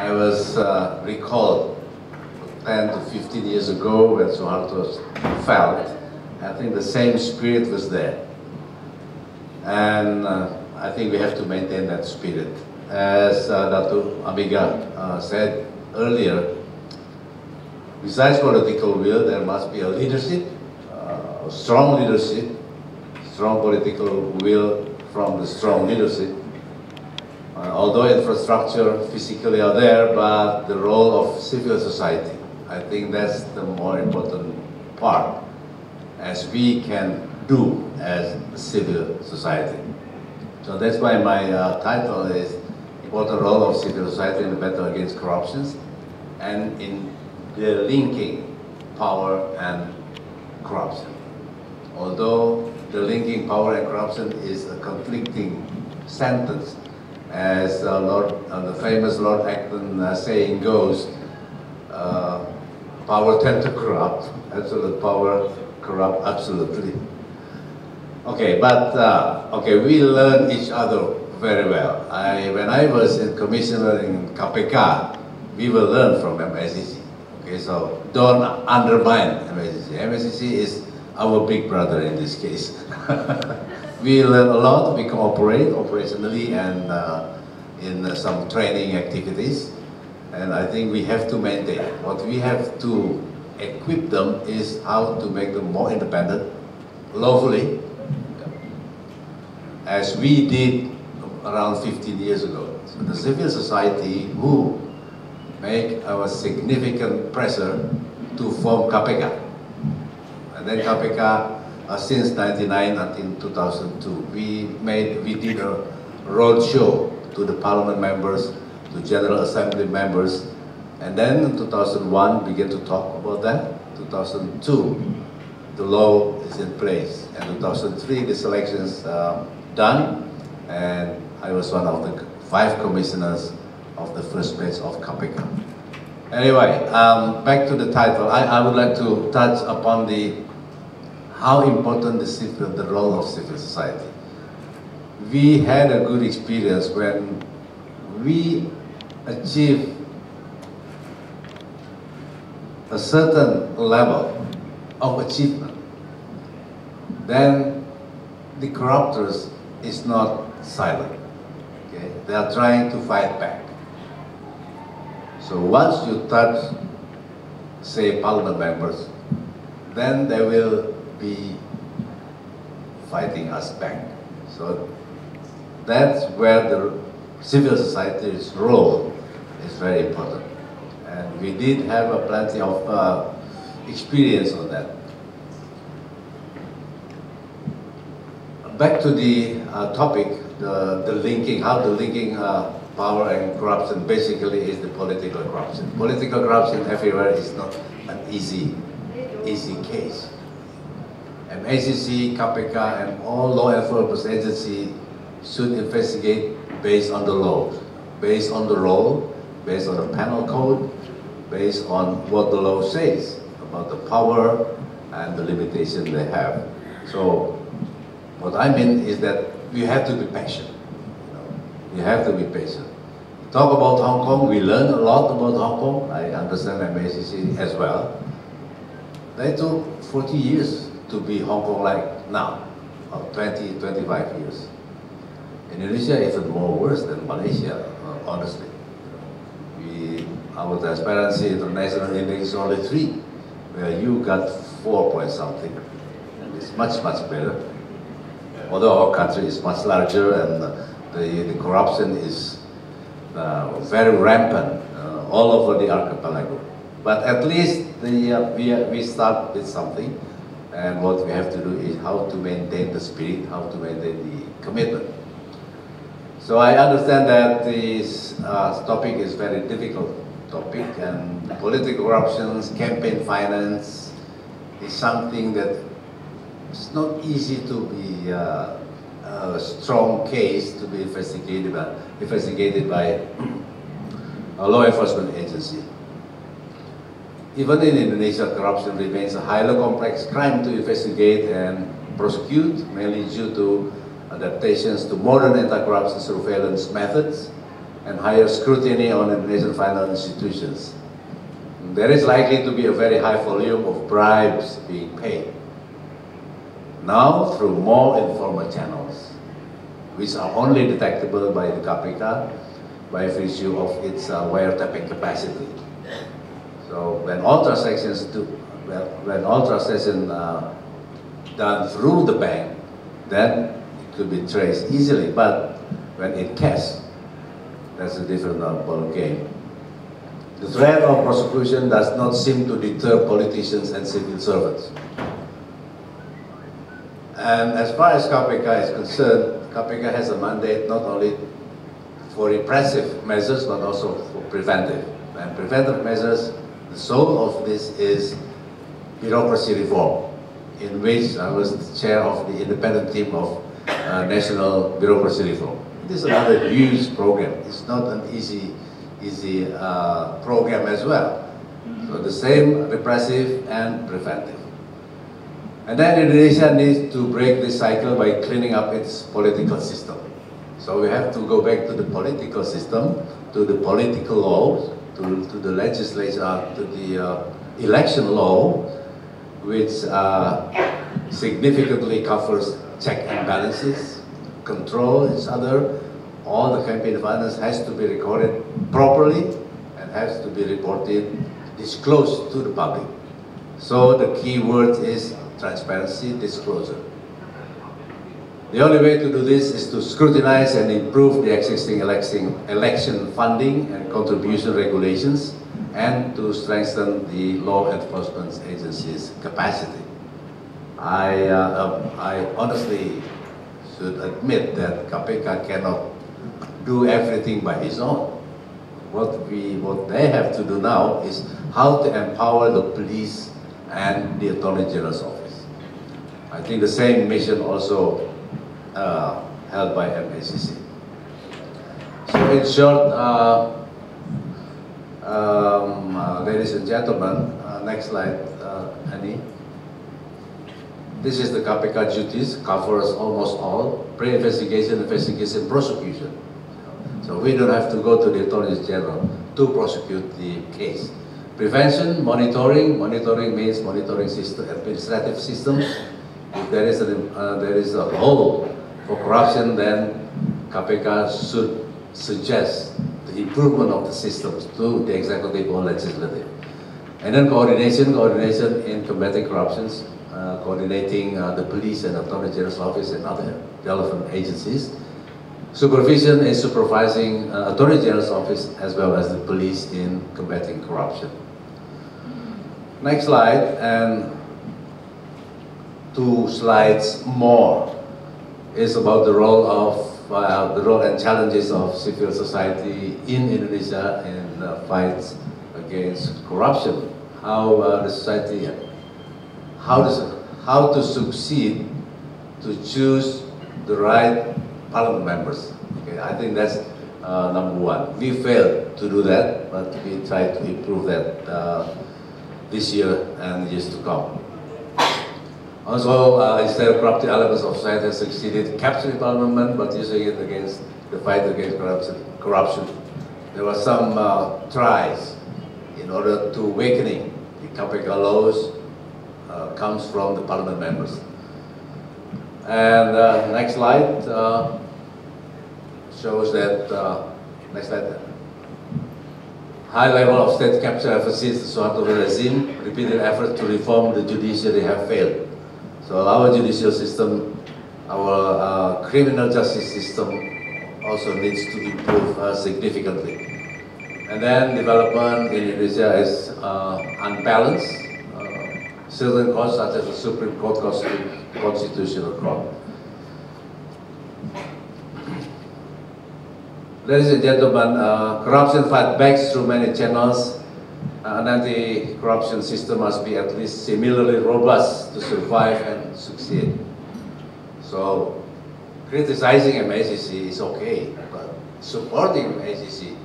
I was recalled 10 to 15 years ago when Suharto fell. I think the same spirit was there. And I think we have to maintain that spirit. As Dr. Amiga said earlier, besides political will, there must be a leadership, strong leadership, strong political will from the strong leadership. Although infrastructure physically are there, but the role of civil society, I think that's the more important part, as we can do as a civil society. So that's why my title is Important Role of Civil Society in the Battle Against Corruption and in the linking power and corruption. Although the linking power and corruption is a conflicting sentence, as the famous Lord Acton saying goes, power tends to corrupt, absolute power corrupt absolutely. Okay, but okay, we learn each other very well. When I was in commissioner in KPK, we will learn from MACC. Okay, so don't undermine MACC. MACC is our big brother in this case. We learn a lot, we cooperate operationally and in some training activities. And I think we have to maintain. What we have to equip them is how to make them more independent, lawfully, as we did around 15 years ago. So the civil society who make our significant pressure to form KPK. And then KPK, since 1999 until 2002, we did a road show to the parliament members, to General Assembly members, and then in 2001 began to talk about that. 2002, the law is in place, and 2003 the selections done, and I was one of the 5 commissioners of the first batch of KPK. Anyway, back to the title. I would like to touch upon how important the role of civil society. We had a good experience when we achieved a certain level of achievement. Then the corruptors is not silent. Okay? They are trying to fight back. So once you touch, say, parliament members, then they will be fighting us back. So that's where the civil society's role is very important. And we did have plenty of experience on that. Back to the topic, the linking, how the linking power and corruption basically is the political corruption. Political corruption everywhere is not an easy case. MACC, KPK, and all law enforcement agencies should investigate based on the law, based on the role, based on the penal code, based on what the law says about the power and the limitation they have. So what I mean is that you have to be patient. You have to be patient. Talk about Hong Kong, we learn a lot about Hong Kong. I understand MACC as well. They took 40 years to be Hong Kong like now, or 20, 25 years. Indonesia is even more worse than Malaysia, honestly. Our transparency international index is only 3, where you got 4 point something. And it's much, much better. Although our country is much larger and the corruption is very rampant all over the archipelago. But at least we start with something, and what we have to do is how to maintain the spirit, how to maintain the commitment. So I understand that this topic is very difficult topic, and political corruptions, campaign finance is something that it's not easy to be a strong case to be investigated by a law enforcement agency. Even in Indonesia, corruption remains a highly complex crime to investigate and prosecute, mainly due to adaptations to modern anti-corruption surveillance methods and higher scrutiny on Indonesian financial institutions. There is likely to be a very high volume of bribes being paid. Now through more informal channels, which are only detectable by the KPK by virtue of its wiretapping capacity. So when all transactions done through the bank, then it could be traced easily. But when in cash, that's a different ball game. The threat of prosecution does not seem to deter politicians and civil servants. And as far as KPK is concerned, KPK has a mandate not only for repressive measures, but also for preventive. And preventive measures, the soul of this is bureaucracy reform, in which I was the chair of the independent team of national bureaucracy reform. It is another huge program. It's not an easy program as well. So the same repressive and preventive. And then Indonesia needs to break this cycle by cleaning up its political system. So we have to go back to the political system, to the political laws, to the legislature, to the election law, which significantly covers check and balances, control each other. All the campaign finance has to be recorded properly and has to be reported, disclosed to the public. So the key word is transparency, disclosure. The only way to do this is to scrutinize and improve the existing election funding and contribution regulations, and to strengthen the law enforcement agencies' capacity. I honestly should admit that KPK cannot do everything by its own. What they have to do now is how to empower the police and the Attorney General's office. I think the same mission also held by MACC. So in short, ladies and gentlemen, next slide, Annie. This is the KPK duties, covers almost all, pre-investigation, investigation, prosecution. So we don't have to go to the Attorney General to prosecute the case. Prevention, monitoring means monitoring system, administrative systems. If there is a hole for corruption, then KPK should suggest the improvement of the systems to the executive or legislative. And then coordination in combating corruptions, coordinating the police and Attorney General's office and other relevant agencies. Supervision is supervising Attorney General's office as well as the police in combating corruption. Next slide, and 2 slides more is about the role and challenges of civil society in Indonesia in fights against corruption. How the society, how to succeed to choose the right parliament members. Okay, I think that's number 1. We failed to do that, but we try to improve that this year and years to come. Also, instead of corrupt elements of society has succeeded capturing parliament, but using it against the fight against corruption. There were some tries in order to awakening the KPK laws comes from the parliament members. And next slide shows that, next slide. High level of state capture ever since the Suharto regime, repeated efforts to reform the judiciary have failed. So our judicial system, our criminal justice system also needs to improve significantly. And then development in Indonesia is unbalanced. Certain courts such as the Supreme Court, Constitutional Court. Ladies and gentlemen, corruption fight backs through many channels. An anti-corruption system must be at least similarly robust to survive and succeed. So, criticizing MACC is okay, but supporting MACC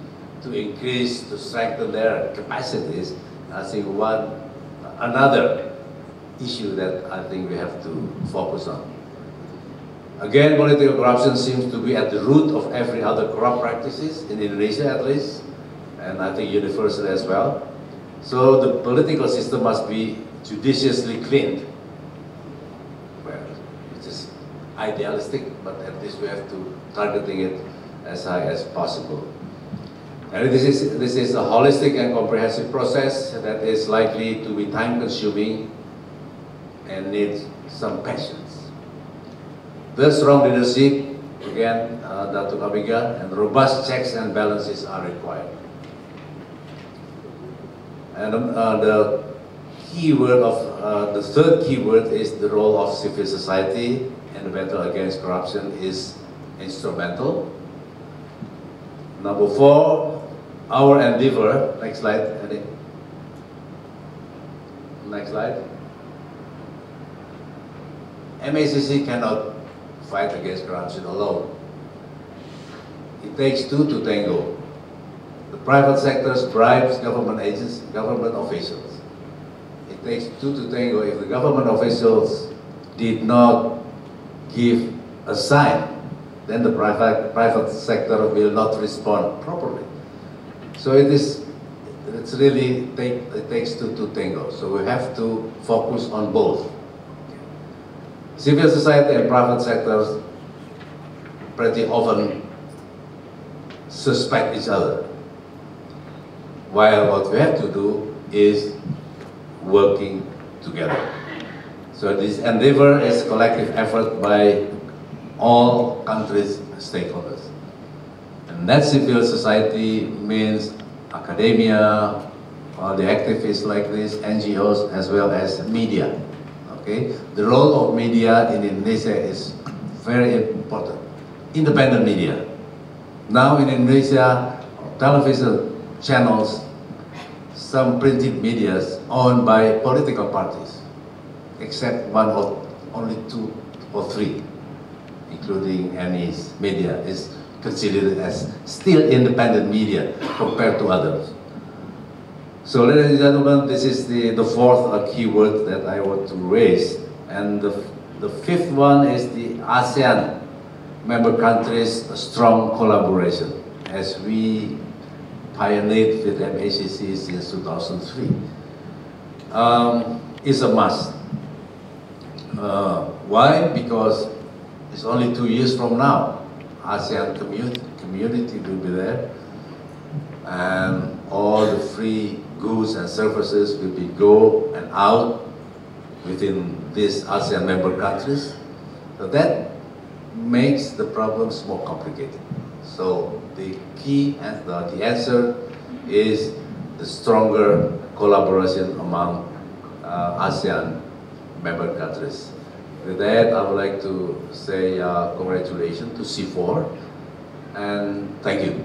to increase, to strengthen their capacities, I think another issue that I think we have to focus on. Again, political corruption seems to be at the root of every other corrupt practices, in Indonesia at least, and I think universally as well. So the political system must be judiciously cleaned. Well, it is idealistic, but at least we have to targeting it as high as possible. And this is a holistic and comprehensive process that is likely to be time-consuming and needs some patience. The strong leadership, again, Datuk Abiga, and robust checks and balances are required. And the keyword of the third keyword is the role of civil society in the battle against corruption is instrumental. Number 4, our endeavor. Next slide, Eddie. Next slide. MACC cannot fight against corruption alone. It takes two to tango. The private sector bribes government agents, government officials. It takes two to tango. If the government officials did not give a sign, then the private sector will not respond properly. So it takes two to tango. So we have to focus on both. Civil society and private sectors pretty often suspect each other, while what we have to do is working together. So this endeavor is collective effort by all countries' stakeholders. And that civil society means academia, the activists like this, NGOs, as well as media. Okay? The role of media in Indonesia is very important. Independent media. Now in Indonesia, television channels, some printed media owned by political parties, except one or only 2 or 3, including Annie's media, is considered as still independent media compared to others. So ladies and gentlemen, this is the fourth keyword that I want to raise. And the fifth one is the ASEAN member countries' strong collaboration, as we pioneered with MACC since 2003. Is a must. Why? Because it's only 2 years from now. ASEAN community will be there, and all the free goods and services will be go and out within these ASEAN member countries. So that makes the problems more complicated. So the key and the answer is the stronger collaboration among ASEAN member countries. With that, I would like to say congratulations to C4 and thank you.